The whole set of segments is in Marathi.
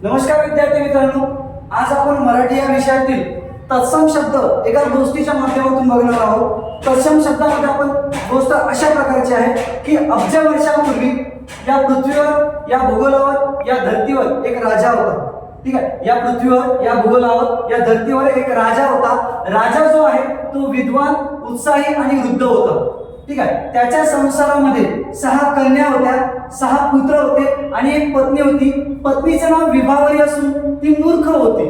नमस्कार विद्यार्थी मित्रांनो, आज आपण मराठी या विषयातील तत्सम शब्द एका गोष्टीच्या माध्यमातून बघणार आहोत। तत्सम शब्दामध्ये आपण गोष्ट अशा प्रकारची आहे की अब्ज वर्षांपूर्वी या पृथ्वीवर, या भूगोलावर, या धरतीवर एक राजा होता। ठीक आहे, या पृथ्वीवर, या भूगोलावर, या धरतीवर एक राजा होता। राजा जो आहे तो विद्वान, उत्साही आणि वृद्ध होता। ठीक आहे, त्याच्या संसारामध्ये 6 कन्या होत्या, 6 पुत्र होते आणि एक पत्नी होती। पत्नीचं नाव विभावरी असून ती मूर्ख होती,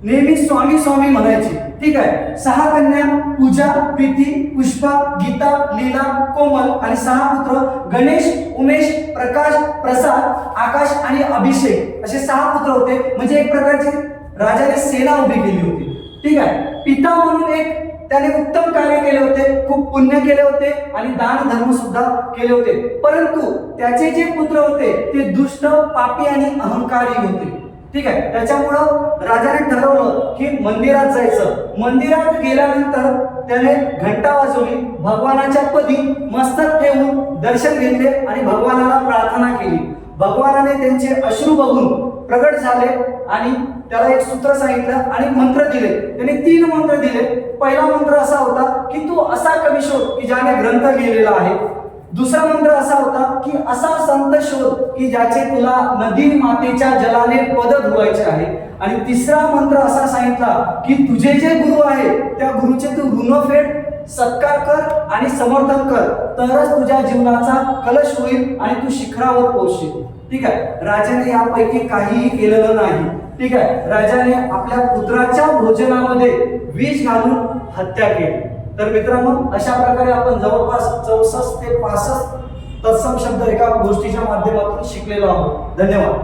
नेहमी स्वामी स्वामी म्हणायची। ठीक आहे, 6 कन्या पूजा, प्रीती, पुष्पा, गीता, लीला, कोमल आणि 6 पुत्र गणेश, उमेश, प्रकाश, प्रसाद, आकाश आणि अभिषेक असे 6 पुत्र होते। म्हणजे एक प्रकारची राजाने सेना उभी केली होती। ठीक आहे, पिता म्हणून एक त्याने उत्तम कार्य केले होते, खूप पुण्य केले होते आणि दान धर्म सुद्धा केले होते। परंतु त्याचे जे पुत्र होते ते दुष्ट, पापी आणि अहंकारी होते। ठीक आहे, त्याच्यामुळं राजाने ठरवलं की मंदिरात जायचं। मंदिरात गेल्यानंतर त्याने घंटा वाजवली, भगवानाच्या पदी मस्तक ठेवून दर्शन घेतले आणि भगवानाला प्रार्थना केली। भगवानाने त्यांचे अश्रू बघून प्रगट झाले आणि त्याला एक सूत्र सांगितलं आणि मंत्र दिले। त्याने 3 मंत्र दिले। पहिला मंत्र असा होता की तू असा कवी शोध की ज्याने ग्रंथ लिहिलेला आहे। दुसरा मंत्र असा होता की असा संत शोध की ज्याचे तुला नदी मातेच्या जलाने पद धुवायचे आहे। आणि तिसरा मंत्र असा सांगितला की तुझे जे गुरु आहे त्या गुरुचे तू ऋण फेड, सत्कार कर आणि समर्थन कर, तरच तुझ्या जीवनाचा कलश होईल आणि तू शिखरावर पोहोचशील। ठीक आहे, राजाने यापैकी काहीही केलेलं नाही। ठीक आहे, राजाने आपल्या पुत्राच्या भोजनामध्ये विष घालून हत्या केली। तर मित्रांनो, अशा प्रकारे आपण जवळपास 64 ते 65 तत्सम शब्द एका गोष्टीच्या माध्यमातून शिकलेलो आहोत। धन्यवाद।